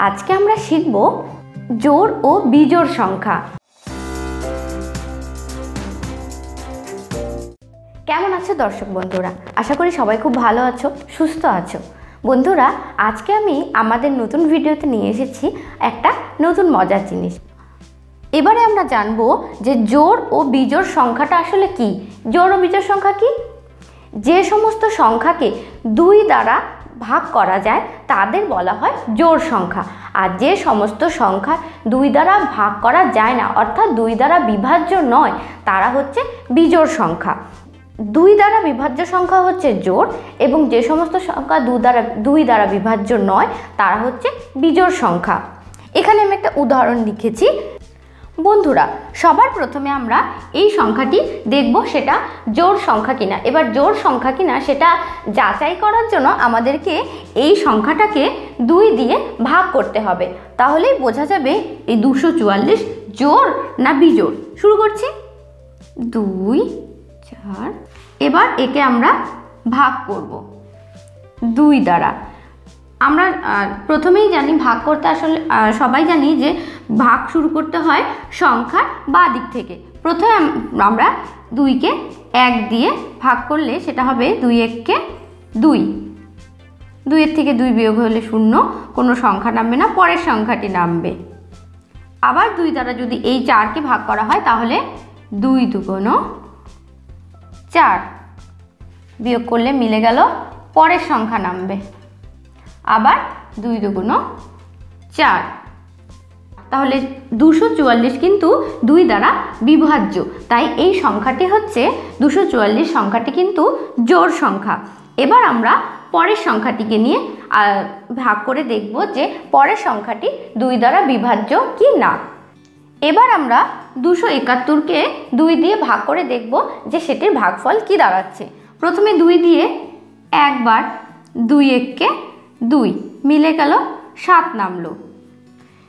আজকে আমরা শিখব জোড় ও বিজোড় সংখ্যা। কেমন আছো দর্শক বন্ধুরা? আশা করি সবাই খুব ভালো আছো, সুস্থ আছো। বন্ধুরা, আজকে আমি আমাদের নতুন ভিডিওতে নিয়ে এসেছি একটা নতুন মজার জিনিস। এবারে আমরা জানবো যে জোড় ও বিজোড় সংখ্যাটা আসলে কি। জোড় ও বিজোড় সংখ্যা কি? যে সমস্ত সংখ্যাকে 2 দ্বারা ভাগ করা যায় তাদের বলা হয় জোড় সংখ্যা। আর যে সমস্ত সংখ্যা 2 দ্বারা ভাগ করা যায় না, অর্থাৎ 2 দ্বারা বিভাজ্য নয়, তারা হচ্ছে বিজোড় সংখ্যা। 2 দ্বারা বিভাজ্য সংখ্যা হচ্ছে জোড়, এবং যে সমস্ত সংখ্যা 2 দ্বারা বিভাজ্য নয় তারা হচ্ছে বিজোড় সংখ্যা। এখানে আমি একটা উদাহরণ লিখেছি। বন্ধুরা, সবার প্রথমে আমরা এই সংখ্যাটি দেখব সেটা জোড় সংখ্যা কিনা। এবার জোড় সংখ্যা কিনা সেটা যাচাই করার জন্য আমাদেরকে এই সংখ্যাটাকে 2 দিয়ে ভাগ করতে হবে, তাহলেই বোঝা যাবে এই 244 জোড় না বিজোড়। শুরু করছি। 2 4। এবার একে আমরা ভাগ করব 2 দ্বারা। আমরা প্রথমেই জানি ভাগ করতে, আসলে সবাই জানি যে ভাগ শুরু করতে হয় সংখ্যার বাঁ দিক থেকে। প্রথমে আমরা 2কে 1 দিয়ে ভাগ করলে সেটা হবে 2 1 2। 2 এর থেকে 2 বিয়োগ হলে 0, কোনো সংখ্যা নামবে না, পরের সংখ্যাটি নামবে। আবার 2 দ্বারা যদি এই 4কে ভাগ করা হয় তাহলে 2 2 4, বিয়োগ করলে মিলে গেল, পরের সংখ্যা নামবে। আবার 2 2 4। তাহলে 244 কিন্তু 2 দ্বারা বিভাজ্য, তাই এই সংখ্যাটি হচ্ছে 244 সংখ্যাটি কিন্তু জোড় সংখ্যা। এবার আমরা পরের সংখ্যাটিকে নিয়ে ভাগ করে দেখব যে পরের সংখ্যাটি 2 দ্বারা বিভাজ্য কি না। এবার আমরা 271কে 2 দিয়ে ভাগ করে দেখব যে সেটির ভাগফল কি দাঁড়াচ্ছে। প্রথমে 2 দিয়ে একবার 2 1 2, মিলে গেল, 7 নামলো।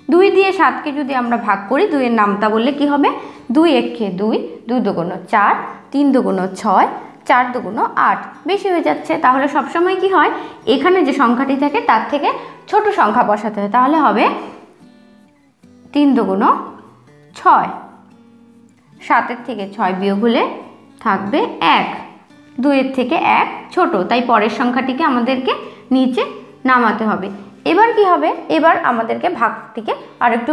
2 দিয়ে 7কে যদি আমরা ভাগ করি, 2 এর নামতা বললে কি হবে? 2 1 2, 2 2 4, 3 2 6, 4 2 8। বেশি হয়ে যাচ্ছে, তাহলে সবসময় কি হয়, এখানে যে সংখ্যাটি থাকে তার থেকে ছোট সংখ্যা বসাতে হয়। তাহলে হবে 3 2 6। 7 থেকে 6 বিয়োগ হলে থাকবে 1। 2 এর থেকে 1 ছোট, তাই পরের সংখ্যাটিকে আমাদেরকে নিচে নামাতে হবে। এবার কি হবে? এবার আমাদেরকে ভাগটিকে আর একটু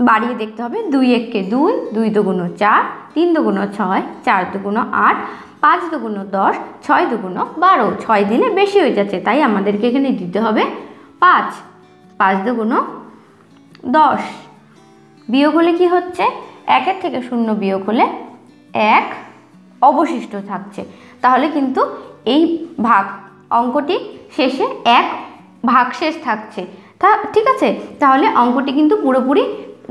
বাড়িয়ে দেখতে হবে। 2 1 2, 2 2 4, 3 2 6, 4 2 8, 5 2 10, 6 2 12। 6 দিলে বেশি হয়ে যাচ্ছে, তাই আমাদেরকে এখানে দিতে হবে 5। 5 2 10। বিয়োগ হলে কি হচ্ছে? 1 এর থেকে 0 বিয়োগ হলে 1 অবশিষ্ট থাকছে। তাহলে কিন্তু এই ভাগ অঙ্কটি শেষে 1 ভাগশেষ থাকছে। ঠিক আছে, তাহলে অঙ্কটি কিন্তু পুরোপুরি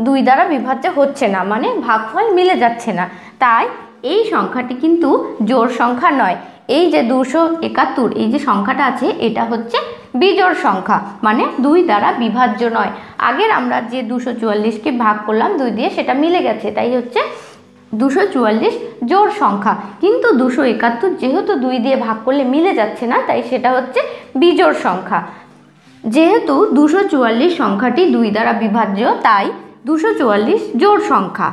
2 দ্বারা বিভাজ্য হচ্ছে না, মানে ভাগফল মিলে যাচ্ছে না। তাই এই সংখ্যাটি কিন্তু জোড় সংখ্যা নয়। এই যে 271, এই যে সংখ্যাটা আছে, এটা হচ্ছে বিজোড় সংখ্যা, মানে 2 দ্বারা বিভাজ্য নয়। আগের আমরা যে 244কে ভাগ করলাম 2 দিয়ে, সেটা মিলে গেছে, তাই হচ্ছে 244 জোড় সংখ্যা। কিন্তু 271 যেহেতু 2 দিয়ে ভাগ করলে মিলে যাচ্ছে না, তাই সেটা হচ্ছে বিজোড় সংখ্যা। যেহেতু 244 সংখ্যাটি 2 দ্বারা বিভাজ্য, তাই 244 জোড় সংখ্যা।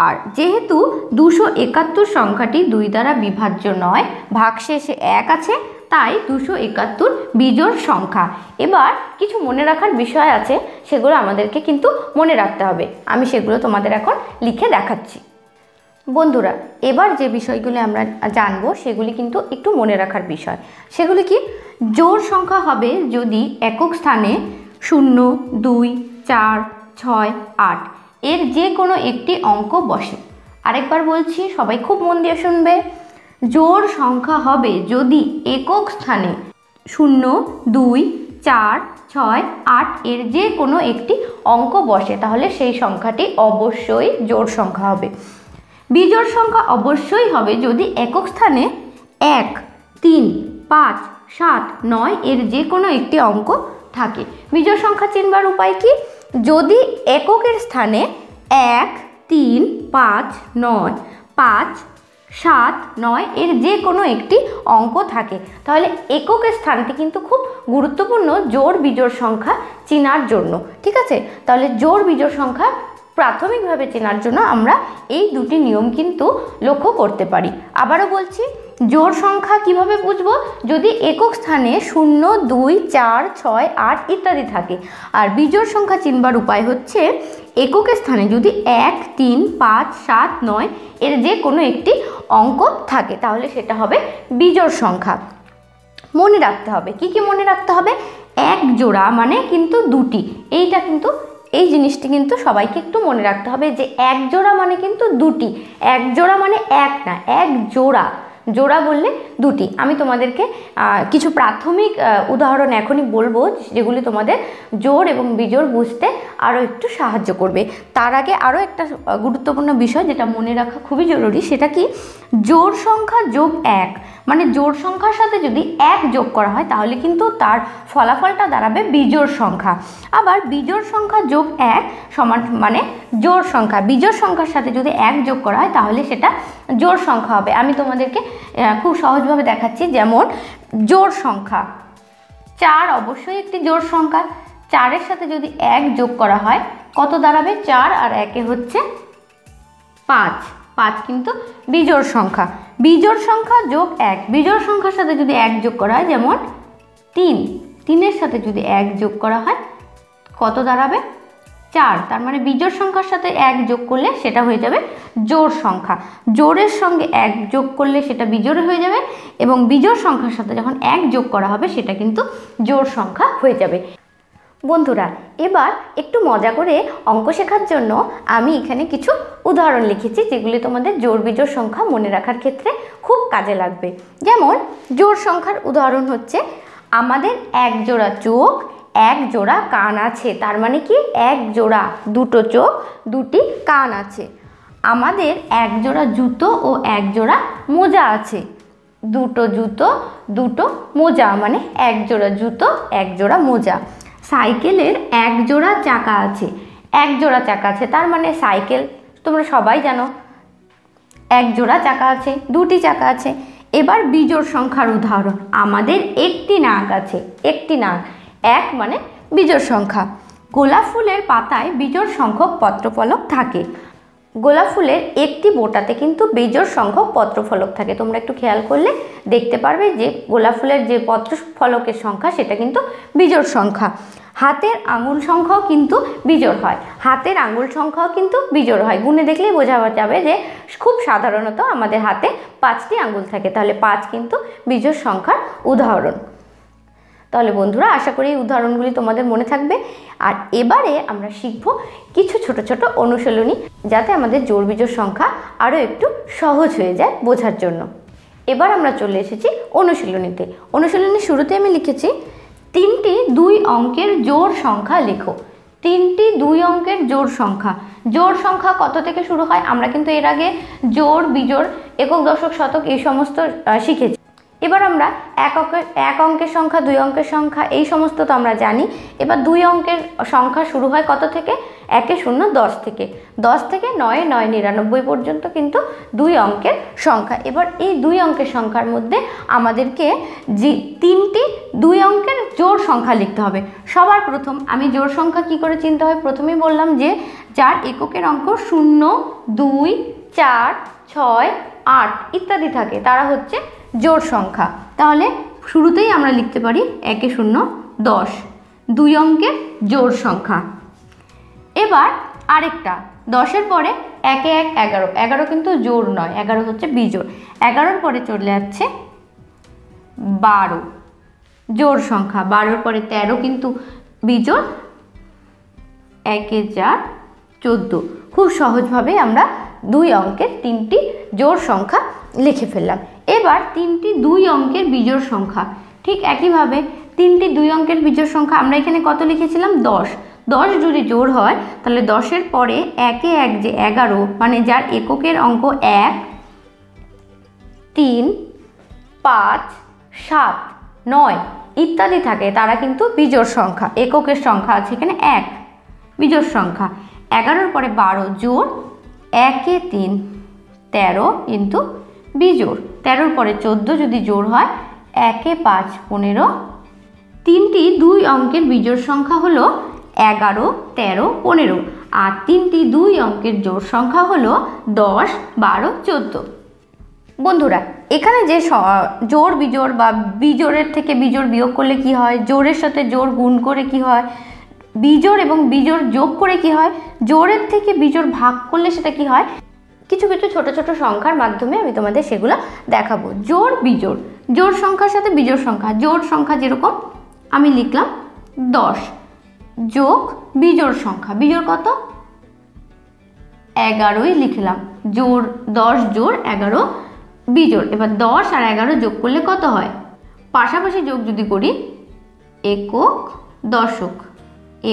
আর যেহেতু 271 সংখ্যাটি 2 দ্বারা বিভাজ্য নয়, ভাগশেষে 1 আছে, তাই 271 বিজোড় সংখ্যা। এবার কিছু মনে রাখার বিষয় আছে, সেগুলো আমাদেরকে কিন্তু মনে রাখতে হবে। আমি সেগুলো তোমাদের এখন লিখে দেখাচ্ছি। বন্ধুরা, এবার যে বিষয়গুলো আমরা জানবো সেগুলি কিন্তু একটু মনে রাখার বিষয়। সেগুলি কি? জোড় সংখ্যা হবে যদি একক স্থানে 0 2 4 6 8 এর যে কোনো একটি অঙ্ক বসে। আরেকবার বলছি, সবাই খুব মন দিয়ে শুনবে। জোড় সংখ্যা হবে যদি একক স্থানে 0 2 4 6 8 এর যে কোনো একটি অঙ্ক বসে, তাহলে সেই সংখ্যাটি অবশ্যই জোড় সংখ্যা হবে। বিজোড় সংখ্যা অবশ্যই হবে যদি একক স্থানে 1 3 5 7 9 এর যে কোনো একটি অঙ্ক থাকে। বিজোড় সংখ্যা চিনবার উপায় কি? যদি এককের স্থানে 1 3 5 9 5 7, 9 এর যে কোনো একটি অঙ্ক থাকে। তাহলে এককের স্থানটি কিন্তু খুব গুরুত্বপূর্ণ জোড় বিজোড় সংখ্যা চেনার জন্য। ঠিক আছে, তাহলে জোড় বিজোড় সংখ্যা প্রাথমিকভাবে চেনার জন্য আমরা এই দুটি নিয়ম কিন্তু লক্ষ্য করতে পারি। আবারও বলছি, জোড় সংখ্যা কিভাবে বুঝবো? যদি একক স্থানে 0, 2, 4, 6, 8 ইত্যাদি থাকে। আর বিজোড় সংখ্যা চিনবার উপায় হচ্ছে এককের স্থানে যদি 1, 3, 5, 7, 9 এর যে কোনো একটি অঙ্ক থাকে তাহলে সেটা হবে বিজোড় সংখ্যা। মনে রাখতে হবে, কি কি মনে রাখতে হবে? এক জোড়া মানে কিন্তু দুটি, এইটা কিন্তু এই জিনিসটি কিন্তু সবাইকে একটু মনে রাখতে হবে যে এক জোড়া মানে কিন্তু দুটি, এক জোড়া মানে এক না, এক জোড়া, জোড়া বললে দুটি। আমি তোমাদেরকে কিছু প্রাথমিক উদাহরণ এখনই বলবো যেগুলি তোমাদের জোড় এবং বিজোড় বুঝতে আরও একটু সাহায্য করবে। তার আগে আরও একটা গুরুত্বপূর্ণ বিষয় যেটা মনে রাখা খুবই জরুরি, সেটা কি? জোড় সংখ্যা যোগ 1 মানে জোড় সংখ্যার সাথে যদি 1 যোগ করা হয় তাহলে কিন্তু তার ফলাফলটা দাঁড়াবে বিজোড় সংখ্যা। আবার বিজোড় সংখ্যা যোগ 1 সমান মানে জোড় সংখ্যা, বিজোড় সংখ্যার সাথে যদি 1 যোগ করা হয় তাহলে সেটা জোড় সংখ্যা হবে। আমি তোমাদেরকে খুব সহজভাবে দেখাচ্ছি। যেমন জোড় সংখ্যা 4 অবশ্যই একটি জোড় সংখ্যা, 4-এর সাথে যদি 1 যোগ করা হয় কত দাঁড়াবে? 4 আর 1 হচ্ছে 5, 5 কিন্তু বিজোড় সংখ্যা। বিজোড় সংখ্যা যোগ 1, বিজোড় সংখ্যার সাথে যদি 1 যোগ করা হয়, যেমন 3, 3-এর সাথে যদি 1 যোগ করা হয় কত দাঁড়াবে? 4, তার মানে বিজোড় সংখ্যার সাথে 1 যোগ করলে সেটা হয়ে যাবে জোড় সংখ্যা। জোড়ের সঙ্গে 1 যোগ করলে সেটা বিজোড় হয়ে যাবে এবং বিজোড় সংখ্যার সাথে যখন 1 যোগ করা হবে সেটা কিন্তু জোড় সংখ্যা হয়ে যাবে। বন্ধুরা, এবার একটু মজা করে অঙ্ক শেখার জন্য আমি এখানে কিছু উদাহরণ লিখেছি যেগুলি তোমাদের জোড় বিজোড় সংখ্যা মনে রাখার ক্ষেত্রে খুব কাজে লাগবে। যেমন জোড় সংখ্যার উদাহরণ হচ্ছে আমাদের এক জোড়া চোখ, এক জোড়া কান আছে। তার মানে কি? এক জোড়া, দুটো চোখ, দুটি কান আছে। আমাদের এক জোড়া জুতো ও এক জোড়া মোজা আছে। দুটো জুতো, দুটো মোজা মানে এক জোড়া জুতো, এক জোড়া মোজা। সাইকেলের এক জোড়া চাকা আছে, এক জোড়া চাকা আছে, তার মানে সাইকেল তোমরা সবাই জানো এক জোড়া চাকা আছে, দুটি চাকা আছে। এবার বিজোড় সংখ্যার উদাহরণ, আমাদের একটি নাক আছে, একটি নাক, এক মানে বিজোড় সংখ্যা। গোলাপ ফুলের পাতায় বিজোড় সংখ্যক পত্রফলক থাকে। গোলাপ ফুলের একটি বোটাতে কিন্তু বিজোড় সংখ্যক পত্রফলক থাকে। তোমরা একটু খেয়াল করলে দেখতে পারবে যে গোলাপ ফুলের যে পত্রফলকের সংখ্যা সেটা কিন্তু বিজোড় সংখ্যা। হাতের আঙুল সংখ্যাও কিন্তু বিজোড় হয়, হাতের আঙুল সংখ্যাও কিন্তু বিজোড় হয়। গুণে দেখলেই বোঝা যাবে যে খুব সাধারণত আমাদের হাতে 5টি আঙুল থাকে, তাহলে 5 কিন্তু বিজোড় সংখ্যার উদাহরণ। তাহলে বন্ধুরা, আশা করি এই উদাহরণগুলি তোমাদের মনে থাকবে। আর এবারে আমরা শিখব কিছু ছোট ছোট অনুশীলনী, যাতে আমাদের জোড় বিজোড় সংখ্যা আরও একটু সহজ হয়ে যায় বোঝার জন্য। এবার আমরা চলে এসেছি অনুশীলনীতে। অনুশীলনীর শুরুতে আমি লিখেছি 3টি 2 অঙ্কের জোড় সংখ্যা লেখো। 3টি 2 অঙ্কের জোড় সংখ্যা। জোড় সংখ্যা কত থেকে শুরু হয়? আমরা কিন্তু এর আগে জোড়, বিজোড়, একক, দশক, শতক এই সমস্ত শিখেছি। এবার আমরা এক অঙ্কের সংখ্যা, 2 অঙ্কের সংখ্যা এই সমস্ত তো আমরা জানি। এবার 2 অঙ্কের সংখ্যা শুরু হয় কত থেকে? 1, 0, 10 থেকে। 10 থেকে 9, 9, 99 পর্যন্ত কিন্তু 2 অঙ্কের সংখ্যা। এবার এই 2 অঙ্কের সংখ্যার মধ্যে আমাদেরকে যে 3টি 2 অঙ্কের জোড় সংখ্যা লিখতে হবে। সবার প্রথম আমি জোড় সংখ্যা কি করে চিনতে হয় প্রথমেই বললাম যে যার এককের অঙ্ক 0, 2, 4, 6, 8 ইত্যাদি থাকে তারা হচ্ছে জোড় সংখ্যা। তাহলে শুরুতেই আমরা লিখতে পারি 1, 0, 10 2 অঙ্কের জোড় সংখ্যা। এবার আরেকটা 10-এর পরে 1, 1, 11, 11 কিন্তু জোড় নয়, 11 হচ্ছে বিজোড়। 11-র পরে চলে যাচ্ছে 12 জোড় সংখ্যা। 12-র পরে 13 কিন্তু বিজোড়। 1, 4, 14। খুব সহজভাবে আমরা 2 অঙ্কের 3টি জোড় সংখ্যা লিখে ফেললাম। এবার 3টি 2 অঙ্কের বিজোড় সংখ্যা। ঠিক একইভাবে 3টি 2 অঙ্কের বিজোড় সংখ্যা আমরা এখানে কত লিখেছিলাম? 10। 10 যদি জোড় হয় তাহলে 10-এর পরে 1, 1 যে 11 মানে যার এককের অঙ্ক 1, 3, 5, 7, 9 ইত্যাদি থাকে তারা কিন্তু বিজোড় সংখ্যা। এককের সংখ্যা আছে এখানে 1 বিজোড় সংখ্যা। 11-র পরে 12 জোড় 1, 3, 13 কিন্তু বিজোড়। 13-র পরে 14 যদি জোড় হয় 1 এ 5 15। তিনটি 2 অঙ্কের বিজোড় সংখ্যা হলো 11, 13, 15 আর তিনটি 2 অঙ্কের জোড় সংখ্যা হলো 10, 12, 14। বন্ধুরা এখানে যে জোড় বিজোড় বা বিজোড়ের থেকে বিজোড় বিয়োগ করলে কি হয়, জোড়ের সাথে জোড় গুণ করে কি হয়, বিজোড় এবং বিজোড় যোগ করে কি হয়, জোড়ের থেকে বিজোড় ভাগ করলে সেটা কি হয়, কিছু কিছু ছোট ছোট সংখ্যার মাধ্যমে আমি তোমাদের সেগুলো দেখাবো। জোড় বিজোড়, জোড় সংখ্যার সাথে বিজোড় সংখ্যা, জোড় সংখ্যা যেরকম আমি লিখলাম 10 যোগ বিজোড় সংখ্যা, বিজোড় কত 11ই লিখলাম, জোড় 10 জোড় 11 বিজোড়। এবার 10 আর 11 যোগ করলে কত হয়, পাশাপাশি যোগ যদি করি একক দশক,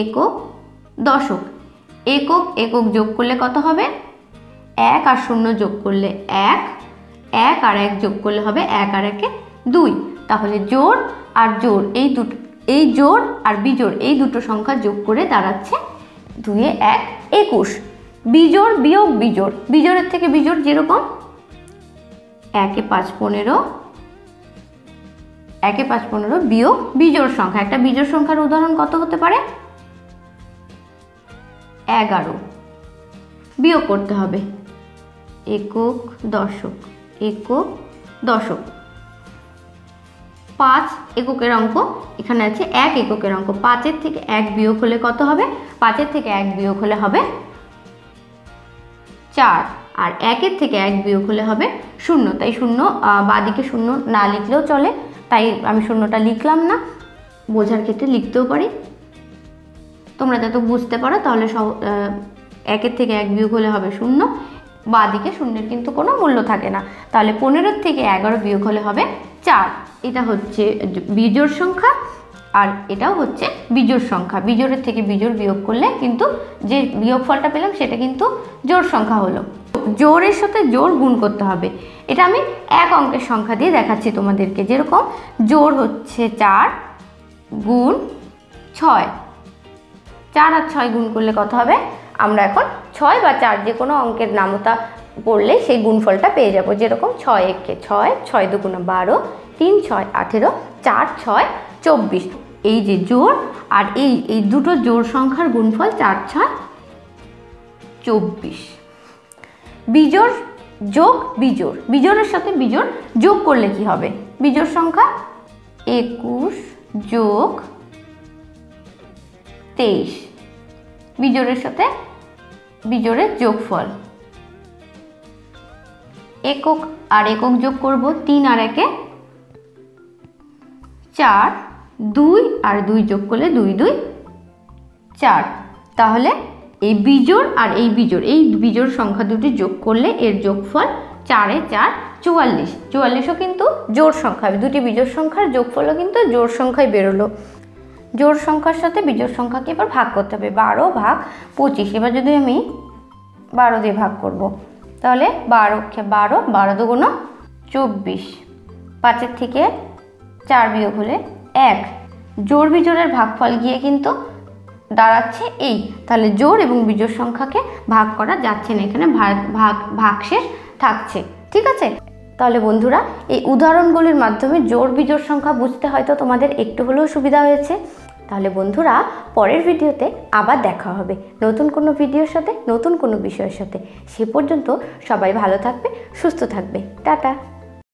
একক দশক, একক একক যোগ করলে কত হবে, 1 আর 0 যোগ করলে 1, 1 আর 1 যোগ করলে হবে 1 আর 1 2। তাহলে জোড় আর জোড় এই দুটো, এই জোড় আর বিজোড় এই দুটো সংখ্যা যোগ করে দাঁড়াচ্ছে 2 এ 1 21। বিজোড় বিয়োগ বিজোড়, বিজোড়ের থেকে বিজোড় যেরকম 1 এ 5 15, 1 এ 5 15 বিয়োগ বিজোড় সংখ্যা। একটা বিজোড় সংখ্যার উদাহরণ কত হতে পারে, 11 বিয়োগ করতে হবে একক দশক, একক দশক। 5 এককের অঙ্ক এখানে আছে, 1 এককের অঙ্ক, 5-এর থেকে 1 বিয়োগ হলে কত হবে, 5-এর থেকে 1 বিয়োগ হলে হবে 4 আর 1-এর থেকে 1 বিয়োগ হলে হবে 0। তাই 0 বাঁদিকে 0 না লিখলেও চলে, তাই আমি 0টা লিখলাম না, বোঝার ক্ষেত্রে লিখতেও পারি। তোমরা যত বুঝতে পারো তাহলে 1-এর থেকে 1 বিয়োগ হলে হবে 0, বাঁদিকে 0-এর কিন্তু কোনো মূল্য থাকে না। তাহলে 15-এর থেকে 11 বিয়োগ হলে হবে 4। এটা হচ্ছে বিজোড় সংখ্যা আর এটাও হচ্ছে বিজোড় সংখ্যা। বিজোড়ের থেকে বিজোড় বিয়োগ করলে কিন্তু যে বিয়োগফলটা পেলাম সেটা কিন্তু জোড় সংখ্যা হলো। জোড়ের সাথে জোড় গুণ করতে হবে, এটা আমি এক অঙ্কের সংখ্যা দিয়ে দেখাচ্ছি তোমাদেরকে। যেরকম জোড় হচ্ছে 4 গুণ 6, 4 আর 6 গুণ করলে কত হবে, আমরা এখন 6 বা 4 যে কোনো অঙ্কের নামতা পড়লে সেই গুণফলটা পেয়ে যাব। যেরকম 6 একে 6, 6 দুগুণে 12, 3 6 18, 4 6 24। এই যে জোড় আর এই দুটো জোড় সংখ্যার গুণফল 4 6 24। বিজোড় যোগ বিজোড়, বিজোড়ের সাথে বিজোড় যোগ করলে কি হবে, বিজোড় সংখ্যা 21 যোগ 23, বিজোড়ের সাথে বিজোড়ের যোগফল। একক আর একক যোগ করব, 3 আর 1 4, 2 আর 2 যোগ করলে 2 2 4। তাহলে এই বিজোড় আর এই বিজোড় সংখ্যা দুটি যোগ করলে এর যোগফল 4 এ 4 44। 44ও কিন্তু জোড় সংখ্যা, দুটি বিজোড় সংখ্যার যোগফলও কিন্তু জোড় সংখ্যায় বেরোলো। জোড় সংখ্যার সাথে বিজোড় সংখ্যাকে এবার ভাগ করতে হবে, 12 ভাগ 25। এবার যদি আমি 12 দিয়ে ভাগ করব তাহলে 12 12 দুগুণ 24, 5-এর থেকে 4 বিয়োগ হলে 1। জোড় বিজোড়ের ভাগফল গিয়ে কিন্তু দাঁড়াচ্ছে এই, তাহলে জোড় এবং বিজোড় সংখ্যাকে ভাগ করা যাচ্ছে না, এখানে ভাগশেষ থাকছে। ঠিক আছে, তাহলে বন্ধুরা এই উদাহরণগুলির মাধ্যমে জোড় বিজোড় সংখ্যা বুঝতে হয়তো তোমাদের একটু হলেও সুবিধা হয়েছে। তাহলে বন্ধুরা পরের ভিডিওতে আবার দেখা হবে নতুন কোনো ভিডিওর সাথে, নতুন কোনো বিষয়ের সাথে। সে পর্যন্ত সবাই ভালো থাকবে, সুস্থ থাকবে। টাটা।